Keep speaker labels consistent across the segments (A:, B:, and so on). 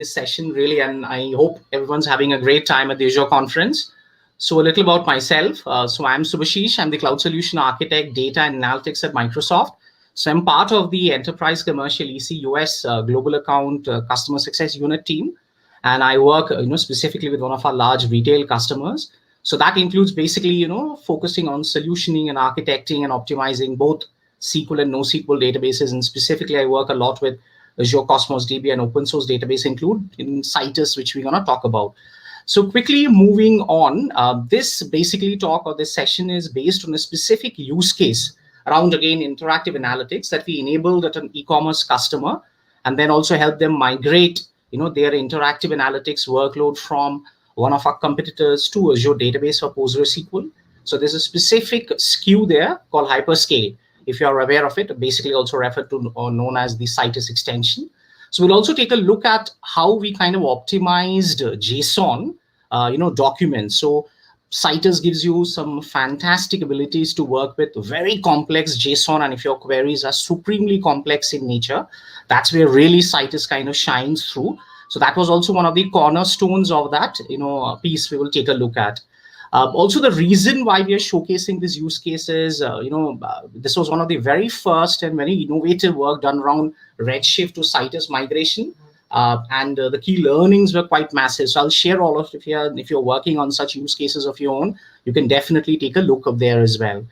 A: this session really, and I hope everyone's having a great time at the Azure conference. So a little about myself. So I'm Subhashish. I'm the Cloud Solution Architect, Data and Analytics at Microsoft. So I'm part of the Enterprise Commercial EC US Global Account Customer Success Unit team. And I work specifically with one of our large retail customers. So that includes basically focusing on solutioning and architecting and optimizing both SQL and NoSQL databases. And specifically, I work a lot with Azure Cosmos DB and open source database include in Citus, which we're going to talk about. So quickly moving on, this basically talk or this session is based on a specific use case around, again, interactive analytics that we enabled at an e-commerce customer, and then also help them migrate their interactive analytics workload from one of our competitors to Azure Database or PostgreSQL. So there's a specific SKU there called Hyperscale. If you are aware of it, basically also referred to or known as the Citus extension. So we'll also take a look at how we kind of optimized JSON, documents. So Citus gives you some fantastic abilities to work with very complex JSON, and if your queries are supremely complex in nature, that's where really Citus kind of shines through. So that was also one of the cornerstones of that piece we will take a look at. Also, the reason why we are showcasing these use cases, this was one of the very first and very innovative work done around Redshift to Citus migration. And the key learnings were quite massive. So I'll share all of it here. If you're working on such use cases of your own, you can definitely take a look up there as well.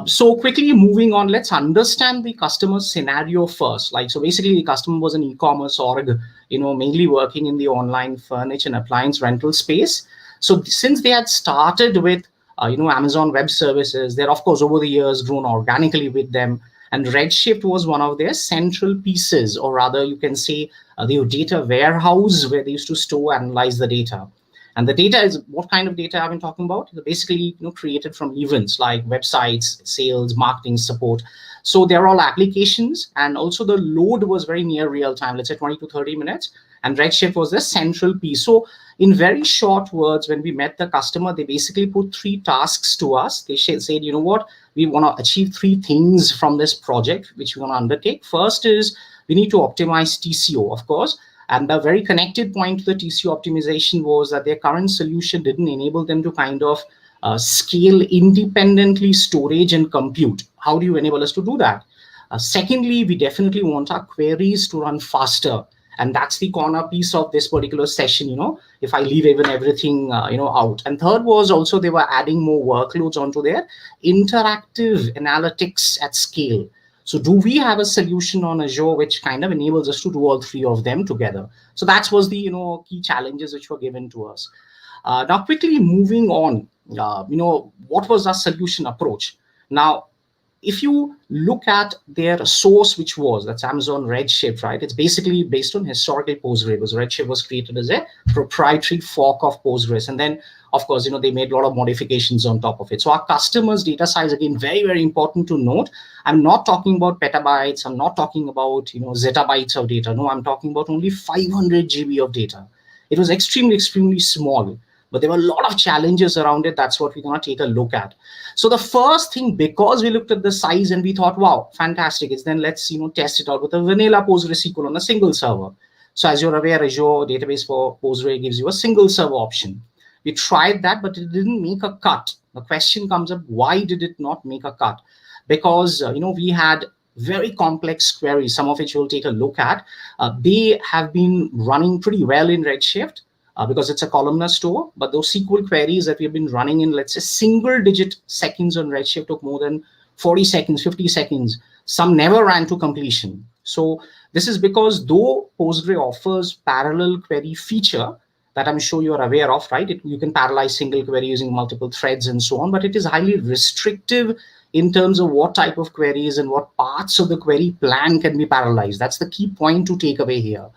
A: So quickly moving on, let's understand the customer scenario first. So basically the customer was an e-commerce org, mainly working in the online furniture and appliance rental space. So since they had started with, Amazon Web Services, they're of course over the years grown organically with them. And Redshift was one of their central pieces, or rather you can say the data warehouse where they used to store, analyze the data. And the data is what kind of data I've been talking about? Basically, created from events like websites, sales, marketing, support. So they're all applications, and also the load was very near real time, let's say 20 to 30 minutes. And Redshift was the central piece. So in very short words, when we met the customer, they basically put 3 tasks to us. They said, you know what, we want to achieve 3 things from this project, which we want to undertake. First is we need to optimize TCO, of course. And the very connected point to the TCO optimization was that their current solution didn't enable them to kind of scale independently storage and compute. How do you enable us to do that? Secondly, we definitely want our queries to run faster. And that's the corner piece of this particular session, if I leave even everything, out. And third was also they were adding more workloads onto their interactive analytics at scale. So do we have a solution on Azure which kind of enables us to do all 3 of them together? So that was the, key challenges which were given to us. Now, quickly moving on, what was our solution approach? Now, if you look at their source, which was, that's Amazon Redshift, right? It's basically based on historical Postgres, because Redshift was created as a proprietary fork of Postgres. And then, of course, they made a lot of modifications on top of it. So our customers' data size, again, very, very important to note. I'm not talking about petabytes. I'm not talking about, zettabytes of data. No, I'm talking about only 500 GB of data. It was extremely, extremely small. But there were a lot of challenges around it. That's what we're going to take a look at. So the first thing, because we looked at the size and we thought, wow, fantastic, is then let's test it out with a vanilla PostgreSQL on a single server. So as you're aware, Azure Database for Postgre gives you a single server option. We tried that, but it didn't make a cut. The question comes up, why did it not make a cut? Because we had very complex queries, some of which we'll take a look at. They have been running pretty well in Redshift. Because it's a columnar store, but those SQL queries that we've been running in, let's say, single-digit seconds on Redshift took more than 40 seconds, 50 seconds. Some never ran to completion. So this is because though Postgre offers parallel query feature that I'm sure you're aware of, right? You can parallelize single query using multiple threads and so on, but it is highly restrictive in terms of what type of queries and what parts of the query plan can be parallelized. That's the key point to take away here.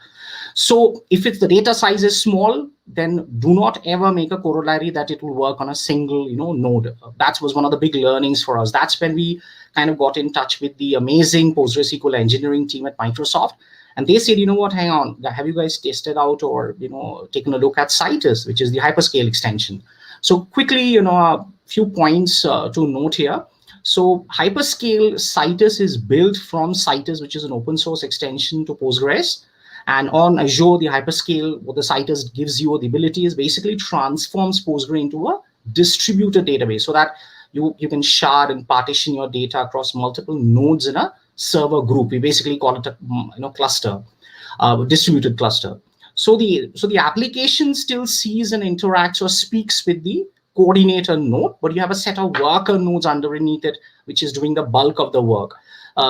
A: So if it's the data size is small, then do not ever make a corollary that it will work on a single, node. That was one of the big learnings for us. That's when we kind of got in touch with the amazing PostgreSQL engineering team at Microsoft. And they said, what, hang on, have you guys tested out or, taken a look at Citus, which is the Hyperscale extension? So quickly, a few points to note here. So Hyperscale Citus is built from Citus, which is an open source extension to Postgres. And on Azure, the Hyperscale, what the Citus gives you the ability is basically transforms Postgre into a distributed database so that you can shard and partition your data across multiple nodes in a server group. We basically call it a cluster, distributed cluster. So the application still sees and interacts or speaks with the coordinator node, but you have a set of worker nodes underneath it, which is doing the bulk of the work.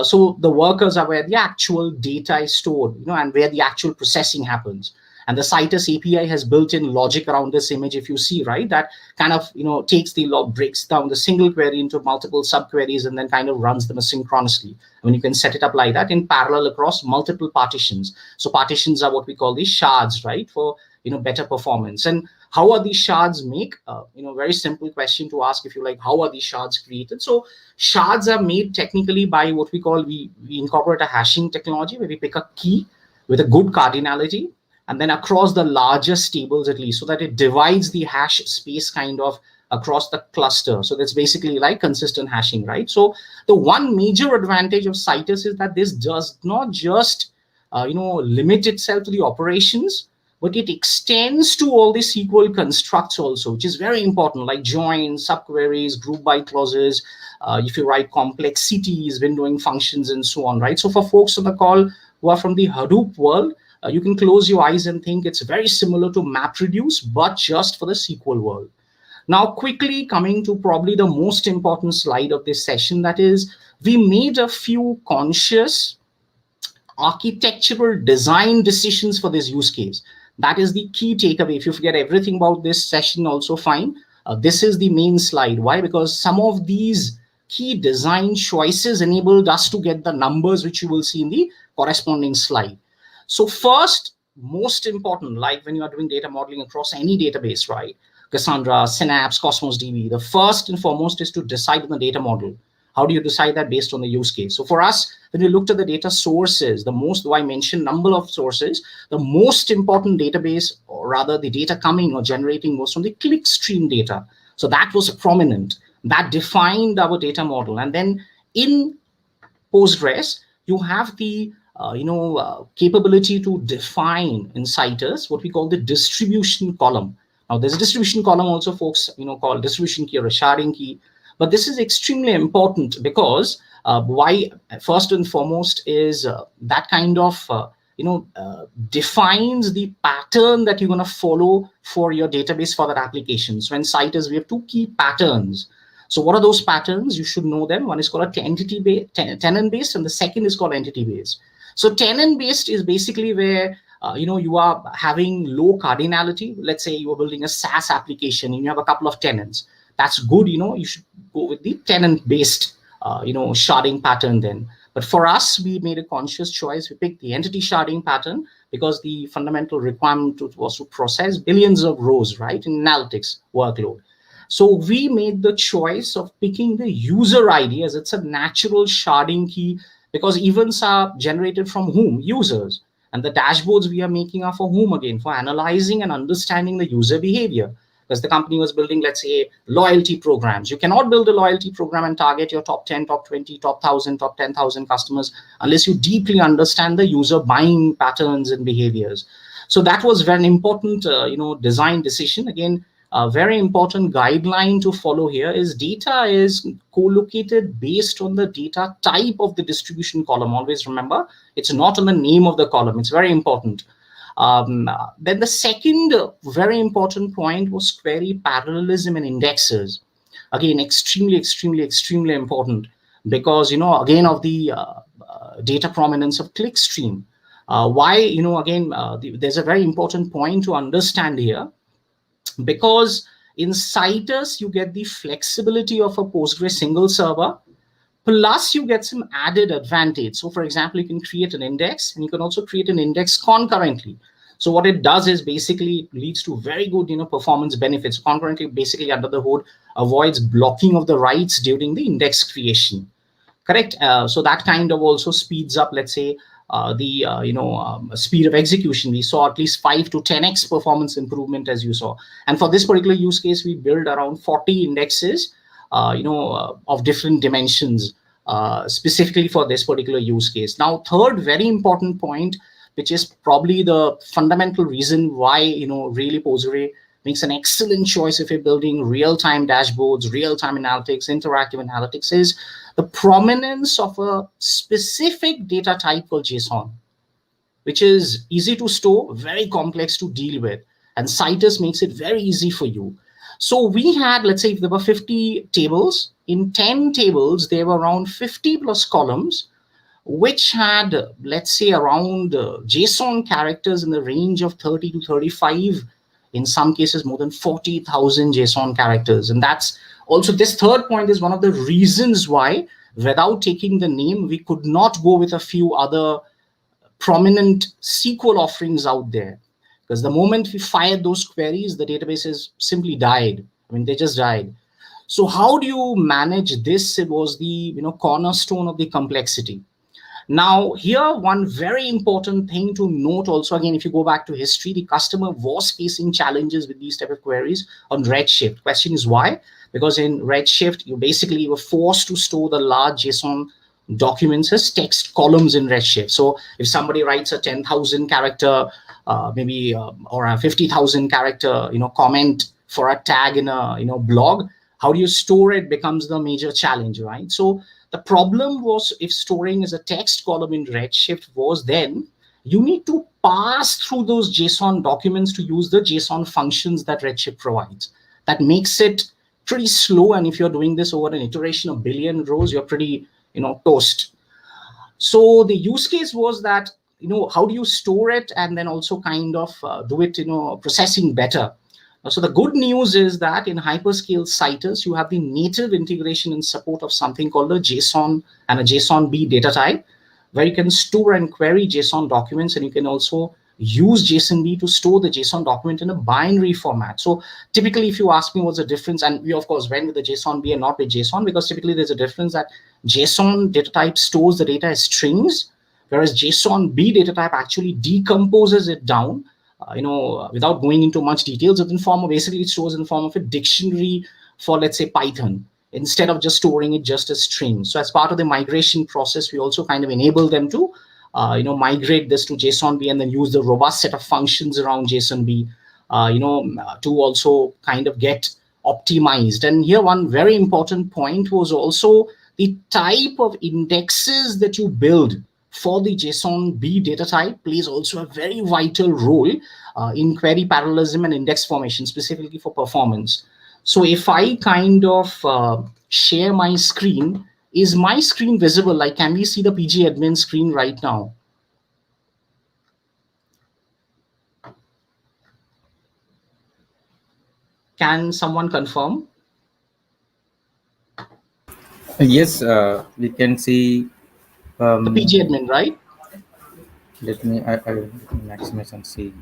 A: So the workers are where the actual data is stored, and where the actual processing happens. And the Citus API has built-in logic around this image, if you see, right? That kind of, takes the log, breaks down the single query into multiple subqueries, and then kind of runs them asynchronously. I mean, you can set it up like that in parallel across multiple partitions. So partitions are what we call the shards, right? For, better performance. And how are these shards made? Very simple question to ask if you like, how are these shards created? So shards are made technically by what we call, we incorporate a hashing technology where we pick a key with a good cardinality, and then across the largest tables at least, so that it divides the hash space kind of across the cluster. So that's basically like consistent hashing, right? So the one major advantage of Citus is that this does not just, limit itself to the operations, but it extends to all the SQL constructs also, which is very important, like joins, subqueries, group by clauses, if you write complexities, windowing functions, and so on, right? So for folks on the call who are from the Hadoop world, you can close your eyes and think it's very similar to MapReduce, but just for the SQL world. Now, quickly coming to probably the most important slide of this session, that is, we made a few conscious architectural design decisions for this use case. That is the key takeaway. If you forget everything about this session, also fine. This is the main slide. Why? Because some of these key design choices enabled us to get the numbers, which you will see in the corresponding slide. So first, most important, like when you are doing data modeling across any database, right? Cassandra, Synapse, Cosmos DB, the first and foremost is to decide on the data model. How do you decide that? Based on the use case. So for us, when we looked at the data sources, though I mentioned number of sources, the most important database, or rather the data coming or generating, was from the clickstream data. So that was prominent. That defined our data model. And then in Postgres, you have the capability to define in Citus what we call the distribution column. Now, there's a distribution column also, folks, called distribution key or a sharding key. But this is extremely important because why? First and foremost is that kind of defines the pattern that you're going to follow for your database for that application. So in Citus, we have two key patterns. So what are those patterns? You should know them. One is called a tenant-based, and the second is called entity-based. So tenant-based is basically where you are having low cardinality. Let's say you are building a SaaS application and you have a couple of tenants. That's good. You should go with the tenant-based sharding pattern then. But for us, we made a conscious choice. We picked the entity sharding pattern because the fundamental requirement was to process billions of rows, right, in analytics workload. So we made the choice of picking the user ID as it's a natural sharding key, because events are generated from whom? Users. And the dashboards we are making are for whom again? For analyzing and understanding the user behavior. Because the company was building, let's say, loyalty programs. You cannot build a loyalty program and target your top 10, top 20, top 1,000, top 10,000 customers unless you deeply understand the user buying patterns and behaviors. So that was very important, design decision. Again, a very important guideline to follow here is data is co-located based on the data type of the distribution column. Always remember, it's not on the name of the column. It's very important. Then the second very important point was query parallelism and indexes. Again, extremely important because, again, of the data prominence of clickstream. Why, there's a very important point to understand here, because in Citus, you get the flexibility of a Postgres single server, plus you get some added advantage. So for example, you can create an index and you can also create an index concurrently. So what it does is basically leads to very good, performance benefits. Concurrently, basically under the hood, avoids blocking of the writes during the index creation. Correct. So that kind of also speeds up, let's say, the speed of execution. We saw at least 5 to 10x performance improvement, as you saw. And for this particular use case, we build around 40 indexes, of different dimensions, specifically for this particular use case. Now, third very important point, which is probably the fundamental reason why, really Postgre makes an excellent choice if you're building real-time dashboards, real-time analytics, interactive analytics, is the prominence of a specific data type called JSON, which is easy to store, very complex to deal with. And Citus makes it very easy for you. So we had, let's say, if there were 50 tables, in 10 tables, there were around 50 plus columns, which had, let's say, around JSON characters in the range of 30 to 35, in some cases more than 40,000 JSON characters. And that's also, this third point is one of the reasons why, without taking the name, we could not go with a few other prominent SQL offerings out there. Because the moment we fired those queries, the databases simply died. I mean, they just died. So how do you manage this? It was the cornerstone of the complexity. Now, here, one very important thing to note also, again, if you go back to history, the customer was facing challenges with these type of queries on Redshift. Question is why? Because in Redshift, you basically were forced to store the large JSON documents as text columns in Redshift. So if somebody writes a 10,000 character, or a 50,000 character, comment for a tag in a, blog, how do you store it becomes the major challenge, right? So the problem was, if storing is a text column in Redshift, was then you need to pass through those JSON documents to use the JSON functions that Redshift provides. That makes it pretty slow. And if you're doing this over an iteration of billion rows, you're pretty, toast. So the use case was that, how do you store it and then also kind of do it, processing better? So the good news is that in Hyperscale Citus, you have the native integration and support of something called a JSON and a JSONB data type, where you can store and query JSON documents, and you can also use JSONB to store the JSON document in a binary format. So typically, if you ask me what's the difference, and we of course went with the JSONB and not with JSON, because typically there's a difference that JSON data type stores the data as strings, whereas JSONB data type actually decomposes it down, without going into much details, it basically it stores in the form of a dictionary for, let's say, Python, instead of just storing it just as strings. So as part of the migration process, we also kind of enable them to, migrate this to JSONB and then use the robust set of functions around JSONB, to also kind of get optimized. And here, one very important point was also the type of indexes that you build for the JSONB data type plays also a very vital role in query parallelism and index formation, specifically for performance. So if I kind of share my screen, is my screen visible? Like, can we see the PG admin screen right now? Can someone confirm?
B: Yes, we can see
A: the PG admin, right?
B: Let me I maximize and see.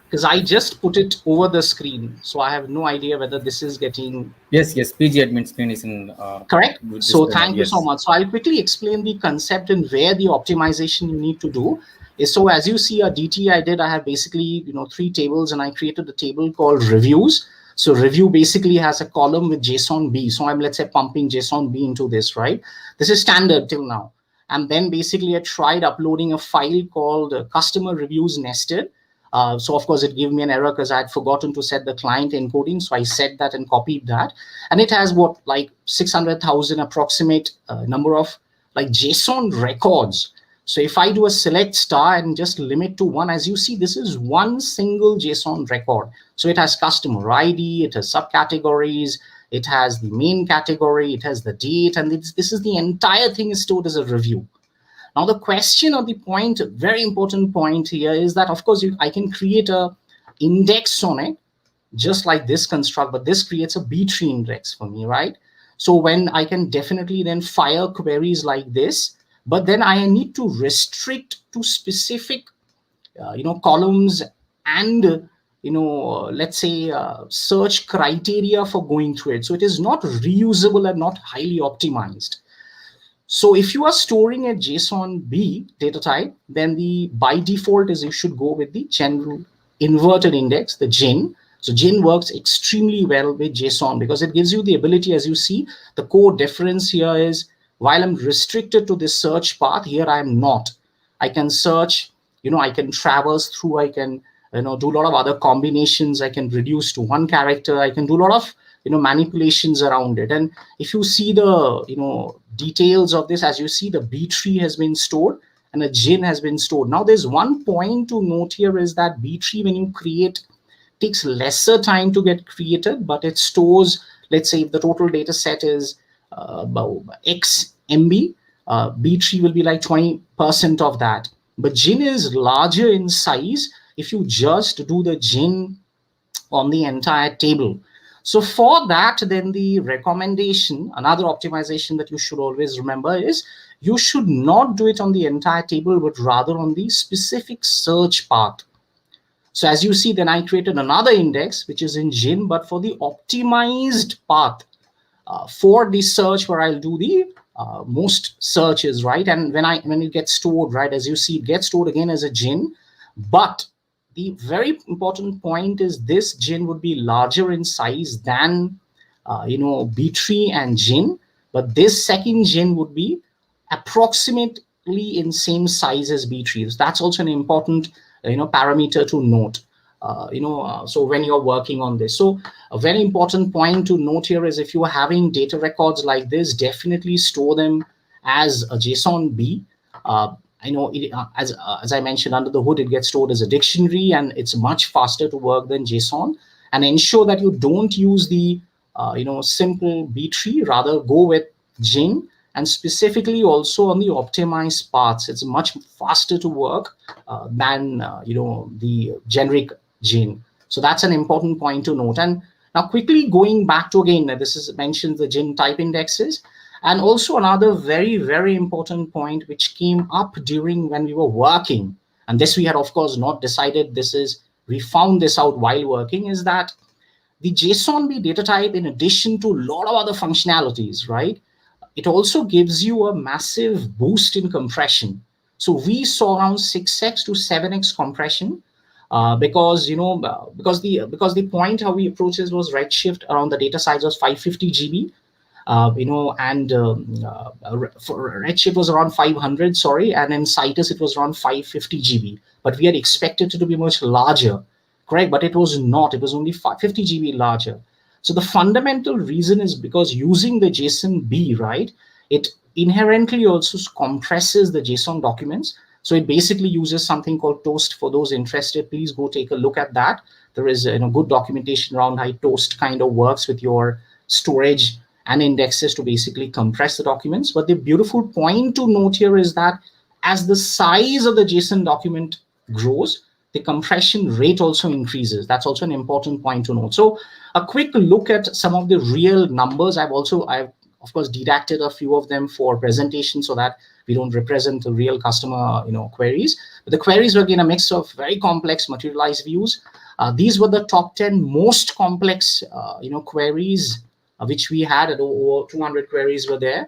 A: Because I just put it over the screen, so I have no idea whether this is getting...
B: Yes, PG admin screen is in...
A: correct? So thank you so much. So I'll quickly explain the concept and where the optimization you need to do is. So as you see a DT I did, I have basically, 3 tables, and I created a table called reviews. So review basically has a column with JSONB. So I'm, let's say, pumping JSONB into this, right? This is standard till now. And then basically I tried uploading a file called customer reviews nested. So of course it gave me an error because I had forgotten to set the client encoding. So I set that and copied that. And it has what, like 600,000 approximate number of like JSON records. So if I do a select star and just limit to 1, as you see, this is one single JSON record. So it has customer ID, it has subcategories, it has the main category, it has the date, and this is the entire thing is stored as a review. Now, the question or the point, very important point here is that, of course, I can create a index on it, just like this construct, but this creates a B-tree index for me, right? So when I can definitely then fire queries like this, but then I need to restrict to specific, columns and, let's say, search criteria for going through it. So it is not reusable and not highly optimized. So if you are storing a JSONB data type, then by default is you should go with the general inverted index, the GIN. So GIN works extremely well with JSON because it gives you the ability, as you see, the core difference here is while I'm restricted to this search path, here I am not. I can search, I can traverse through, I can, do a lot of other combinations. I can reduce to one character. I can do a lot of, manipulations around it. And if you see the, details of this, as you see, the B tree has been stored and a gin has been stored. Now, there's one point to note here is that B tree, when you create, takes lesser time to get created, but it stores, let's say if the total data set is about X MB, B tree will be like 20% of that. But gin is larger in size if you just do the gin on the entire table. So for that, then the recommendation, another optimization that you should always remember is you should not do it on the entire table, but rather on the specific search part. So as you see, then I created another index, which is in gin, but for the optimized path for the search where I'll do the most searches, right? And when it gets stored, right, as you see, it gets stored again as a gin. But the very important point is this gin would be larger in size than, B tree and gin. But this second gin would be approximately in same size as B tree. So that's also an important parameter to note, so when you're working on this. So a very important point to note here is if you are having data records like this, definitely store them as a JSONB. As I mentioned, under the hood, it gets stored as a dictionary, and it's much faster to work than JSON. And ensure that you don't use the simple B tree, rather go with gin. And specifically also on the optimized paths, it's much faster to work than the generic gin. So that's an important point to note. And now quickly going back to, again, this is mentioned the gin type indexes. And also another very, very important point which came up during when we were working, and this we had of course not decided, we found this out while working, is that the JSONB data type, in addition to a lot of other functionalities, right, it also gives you a massive boost in compression. So we saw around 6x to 7x compression because the point how we approached this was Redshift around the data size was 550 GB. And for Redshift was around 500, sorry, and in Citus it was around 550 GB. But we had expected it to be much larger, correct? But it was not. It was only 50 GB larger. So the fundamental reason is because using the JSONB, right, it inherently also compresses the JSON documents. So it basically uses something called Toast. For those interested, please go take a look at that. There is good documentation around how Toast kind of works with your storage and indexes to basically compress the documents. But the beautiful point to note here is that as the size of the JSON document grows, the compression rate also increases. That's also an important point to note. So a quick look at some of the real numbers. I've of course deducted a few of them for presentation so that we don't represent the real customer queries. But the queries were again a mix of very complex materialized views. These were the top 10 most complex queries which we had. At over 200 queries were there.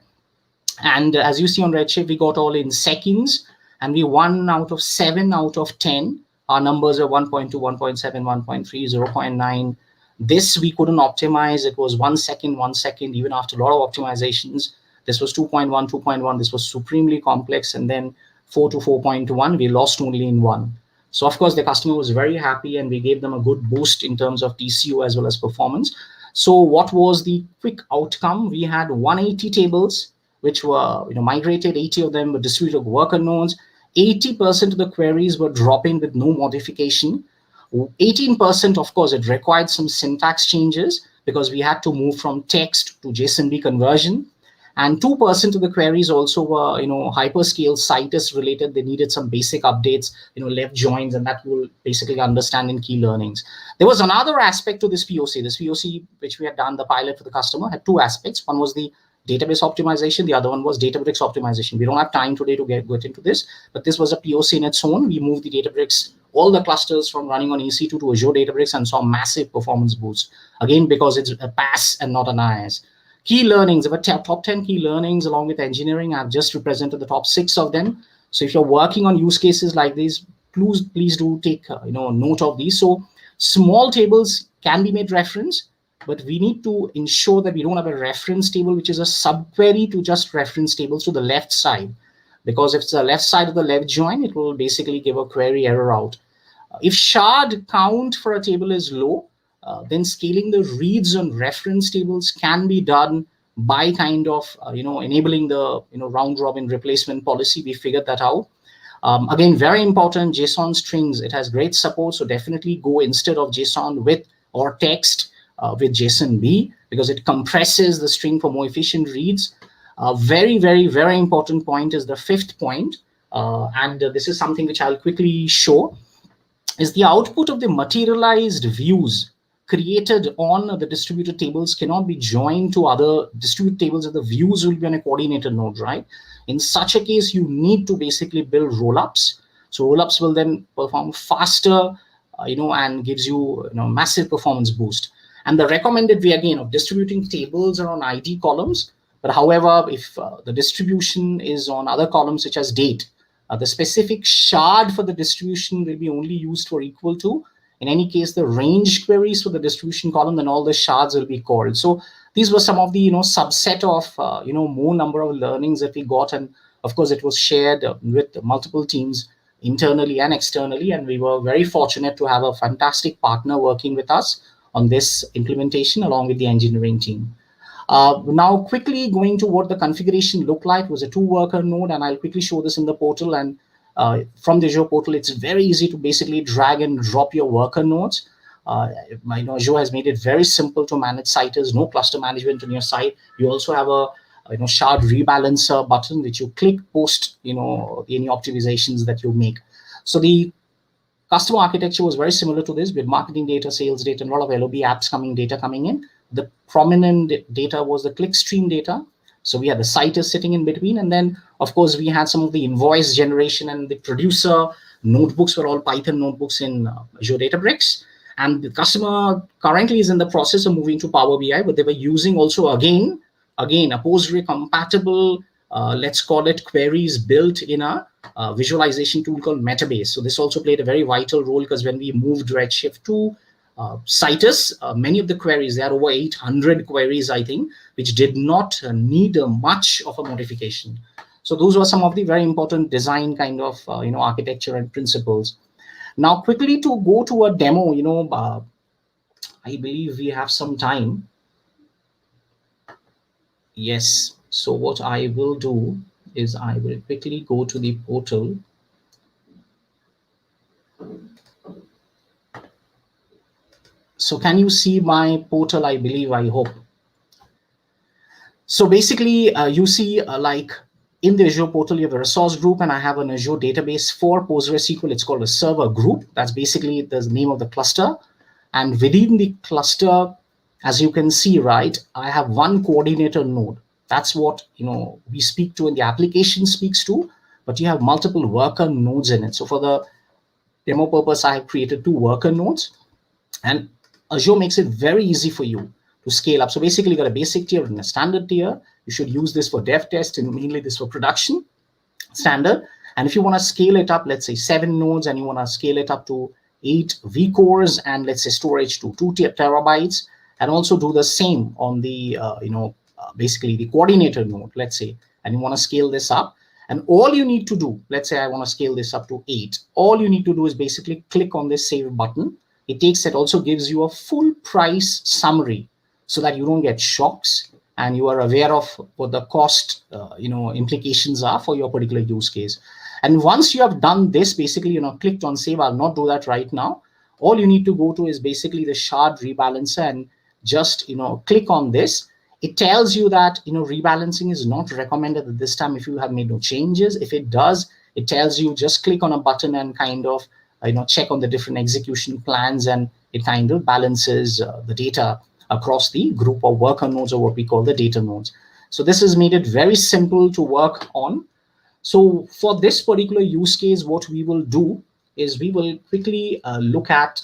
A: And as you see on Redshift, we got all in seconds, and we 1 out of 7 out of 10. Our numbers are 1.2, 1.7, 1.3, 0.9. This we couldn't optimize. It was 1 second, 1 second, even after a lot of optimizations. This was 2.1, 2.1. This was supremely complex. And then 4 to 4.1, we lost only in 1. So of course, the customer was very happy, and we gave them a good boost in terms of TCO as well as performance. So what was the quick outcome? We had 180 tables, which were migrated. 80 of them were distributed worker nodes. 80% of the queries were dropping with no modification. 18%, of course, it required some syntax changes because we had to move from text to JSONB conversion. And 2% of the queries also were, Hyperscale Citus related. They needed some basic updates, left joins, and that will basically understand in key learnings. There was another aspect to this POC. This POC, which we had done the pilot for the customer, had 2 aspects. One was the database optimization. The other one was Databricks optimization. We don't have time today to get into this, but this was a POC in its own. We moved the Databricks, all the clusters from running on EC2 to Azure Databricks, and saw massive performance boost. Again, because it's a PaaS and not an IaaS. Key learnings, there were top 10 key learnings along with engineering. I've just represented the top 6 of them. So if you're working on use cases like these, please do take note of these. So small tables can be made reference. but we need to ensure that we don't have a reference table, which is a subquery to just reference tables to the left side. Because if it's the left side of the left join, it will basically give a query error out. If shard count for a table is low, then scaling the reads on reference tables can be done by kind of enabling the round robin replacement policy. We figured that out. Again, very important, JSON strings. It has great support, so definitely go instead of JSON with or text with JSONB, because it compresses the string for more efficient reads. Very, very, very important point is the fifth point, and this is something which I'll quickly show, is the output of the materialized views created on the distributed tables cannot be joined to other distributed tables if the views will be on a coordinated node, right? In such a case, you need to basically build rollups. So rollups will then perform faster, and gives you, massive performance boost. And the recommended way, again, of distributing tables are on ID columns. But however, if the distribution is on other columns such as date, the specific shard for the distribution will be only used for equal to. In any case, the range queries for the distribution column, then all the shards will be called. So these were some of the subset of more number of learnings that we got, and of course it was shared with multiple teams internally and externally, and we were very fortunate to have a fantastic partner working with us on this implementation along with the engineering team. Now, quickly going to what the configuration looked like. It was a 2-worker node, and I'll quickly show this in the portal. And from the Azure portal, it's very easy to basically drag and drop your worker nodes. Azure has made it very simple to manage Citus, no cluster management on your site. You also have a shard rebalancer button, which you click post any optimizations that you make. So the customer architecture was very similar to this, with marketing data, sales data, and a lot of LOB apps data coming in. The prominent data was the clickstream data. So we had the Citus sitting in between. And then, of course, we had some of the invoice generation, and the producer notebooks were all Python notebooks in Azure Databricks. And the customer currently is in the process of moving to Power BI, but they were using also, again, a Postgre compatible, let's call it, queries built in a visualization tool called Metabase. So this also played a very vital role, because when we moved Redshift to Citus, many of the queries, there are over 800 queries, I think, which did not need much of a modification. So those were some of the very important design kind of architecture and principles. Now, quickly to go to a demo, I believe we have some time. Yes. So what I will do is I will quickly go to the portal. So can you see my portal? I believe, I hope. So basically, you see like in the Azure portal, you have a resource group, and I have an Azure database for PostgreSQL. It's called a server group. That's basically the name of the cluster. And within the cluster, as you can see, right, I have one coordinator node. That's what we speak to, and the application speaks to, but you have multiple worker nodes in it. So for the demo purpose, I have created 2 worker nodes, and Azure makes it very easy for you to scale up. So basically, you got a basic tier and a standard tier. You should use this for dev test, and mainly this for production standard. And if you want to scale it up, let's say 7 nodes, and you want to scale it up to 8 vCores, and let's say storage to 2 terabytes, and also do the same on the basically the coordinator node, let's say, and you want to scale this up. And all you need to do, let's say I want to scale this up to 8. All you need to do is basically click on this save button. It also gives you a full price summary, so that you don't get shocks and you are aware of what the cost implications are for your particular use case. And once you have done this, basically clicked on save. I'll not do that right now. All you need to go to is basically the shard rebalancer, and just click on this. It tells you that rebalancing is not recommended at this time if you have made no changes. If it does, it tells you just click on a button and kind of check on the different execution plans, and it kind of balances the data across the group of worker nodes, or what we call the data nodes. So this has made it very simple to work on. So for this particular use case, what we will do is we will quickly look at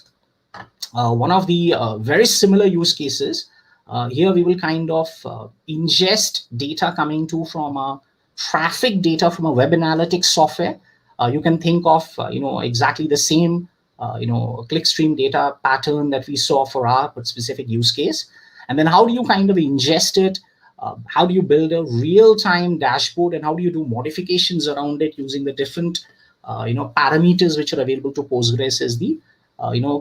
A: one of the very similar use cases. Here we will kind of ingest data coming from traffic data from a web analytics software. You can think of exactly the same clickstream data pattern that we saw for our specific use case. And then how do you kind of ingest it? How do you build a real-time dashboard, and how do you do modifications around it using the different parameters which are available to Postgres is the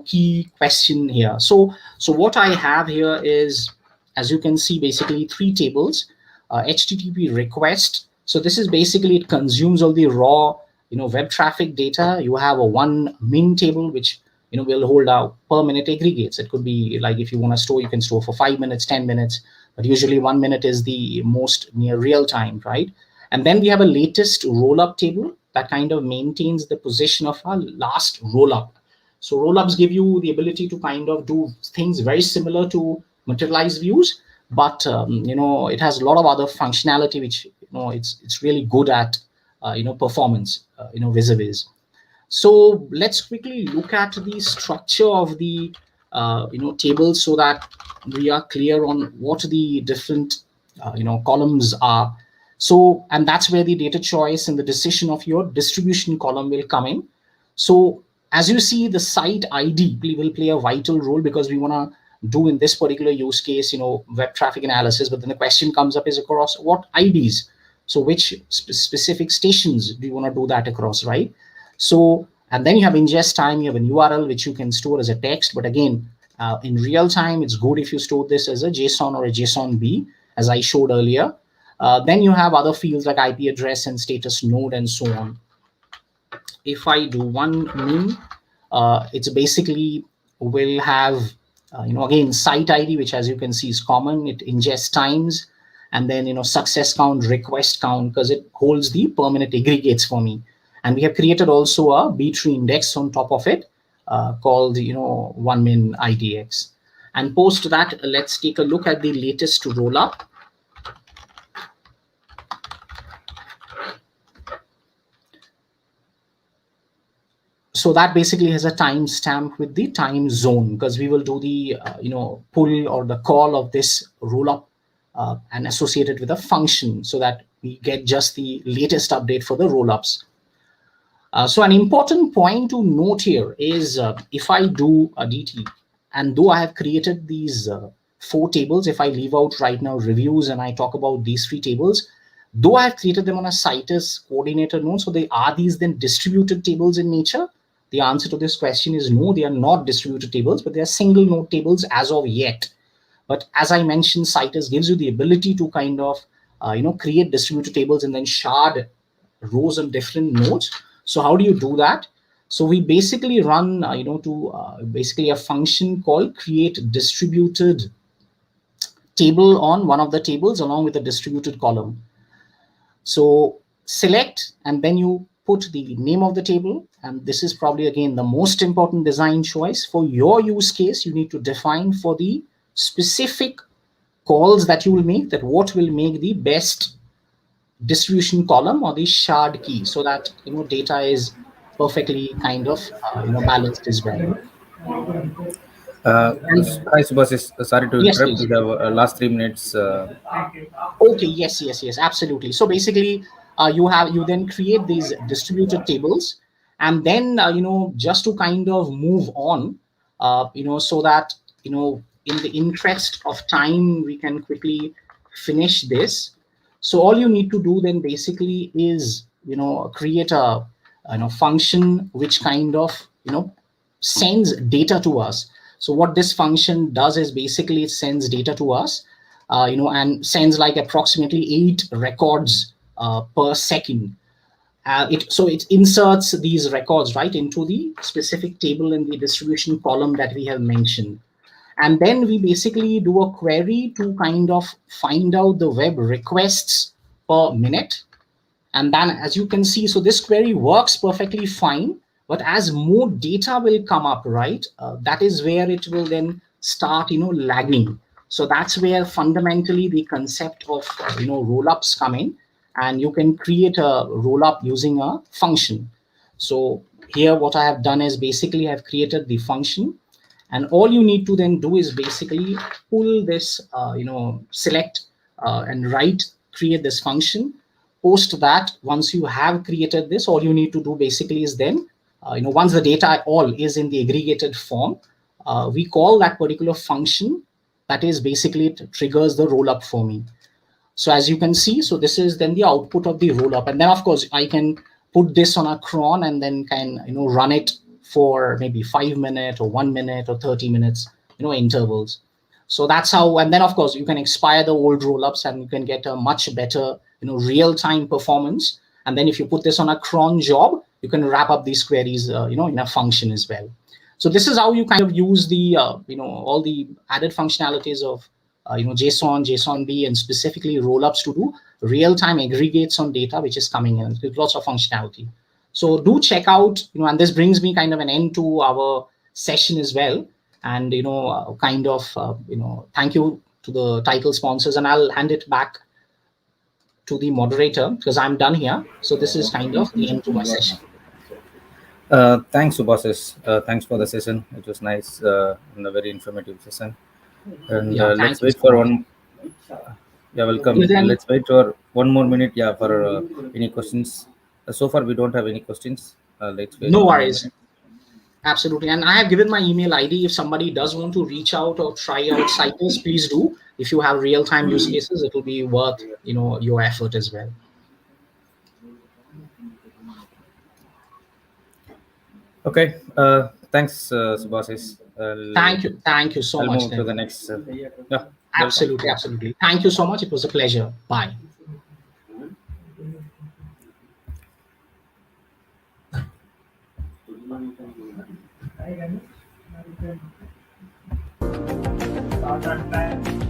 A: key question here. So what I have here is, as you can see, basically 3 tables. HTTP request. So this is basically, it consumes all the raw web traffic data. You have a 1 min table which will hold out per minute aggregates. It could be like, if you want to store, you can store for 5 minutes, 10 minutes, but usually 1 minute is the most near real time, right? And then we have a latest rollup table that kind of maintains the position of our last rollup. So rollups give you the ability to kind of do things very similar to materialized views, but it has a lot of other functionality which it's really good at performance vis-a-vis. So let's quickly look at the structure of the tables so that we are clear on what the different columns are. So, and that's where the data choice and the decision of your distribution column will come in. So as you see, the site ID will play a vital role, because we want to do in this particular use case, web traffic analysis. But then the question comes up is across what IDs. So which specific stations do you want to do that across, right? So, and then you have ingest time, you have an URL which you can store as a text. But again, in real time, it's good if you store this as a JSON or a JSONB, as I showed earlier. Then you have other fields like IP address and status node and so on. If I do 1 min, it's basically will have, again, site ID, which as you can see is common. It ingests times, and then, success count, request count, because it holds the per minute aggregates for me. And we have created also a B-tree index on top of it called, 1 min IDX. And post that, let's take a look at the latest rollup. So that basically has a timestamp with the time zone, because we will do the pull or the call of this rollup and associate it with a function, so that we get just the latest update for the rollups. So an important point to note here is if I do a DT, and though I have created these 4 tables, if I leave out right now reviews and I talk about these 3 tables, though I have created them on a Citus coordinator node, so they are these then distributed tables in nature? The answer to this question is no, they are not distributed tables, but they are single node tables as of yet. But as I mentioned, Citus gives you the ability to kind of create distributed tables and then shard rows on different nodes. So how do you do that? So we basically run basically a function called create distributed table on one of the tables along with a distributed column. So select, and then you put the name of the table. And this is probably, again, the most important design choice. For your use case, you need to define for the specific calls that you will make, that what will make the best distribution column or the shard key, so that data is perfectly kind of balanced as well.
B: Hi, Subhash. Sorry to
A: Yes,
B: interrupt.
A: please.
B: We have last 3 minutes.
A: Okay, yes, absolutely. So basically, you then create these distributed tables, and then just to kind of move on, so that in the interest of time, we can quickly finish this. So all you need to do then basically is create a function which kind of sends data to us. So what this function does is basically it sends data to us, and sends like approximately 8 records per second. So it inserts these records right into the specific table in the distribution column that we have mentioned. And then we basically do a query to kind of find out the web requests per minute. And then as you can see, so this query works perfectly fine, but as more data will come up, right, that is where it will then start, lagging. So that's where fundamentally the concept of, rollups come in, and you can create a rollup using a function. So here what I have done is basically I've created the function, and all you need to then do is basically pull this, select and create this function. Post that, once you have created this, all you need to do basically is then, once the data all is in the aggregated form, we call that particular function that is basically it triggers the roll up for me. So as you can see, so this is then the output of the roll up. And then of course I can put this on a cron and then can, run it for maybe 5 minutes or 1 minute or 30 minutes, intervals. So that's how, and then of course you can expire the old rollups and you can get a much better, real-time performance. And then if you put this on a cron job, you can wrap up these queries, in a function as well. So this is how you kind of use the, all the added functionalities of, JSON, JSONB, and specifically rollups to do real-time aggregates on data, which is coming in with lots of functionality. So do check out, and this brings me kind of an end to our session as well. And, thank you to the title sponsors, and I'll hand it back to the moderator because I'm done here. So this is kind of the end to my session.
B: Thanks, Subhasis. Thanks for the session. It was nice and a very informative session. And let's wait for one. Yeah, welcome. Let's wait for 1 more minute. Yeah, for any questions. So far, we don't have any questions. Let's wait.
A: No worries. Absolutely. And I have given my email ID. If somebody does want to reach out or try out Citus, please do. If you have real-time use cases, it will be worth, your effort as well.
B: Okay. Thanks, Subhasis.
A: Thank you so much.
B: Move to the next. Yeah.
A: Absolutely. Thank you so much. It was a pleasure. Bye.
C: Start at time.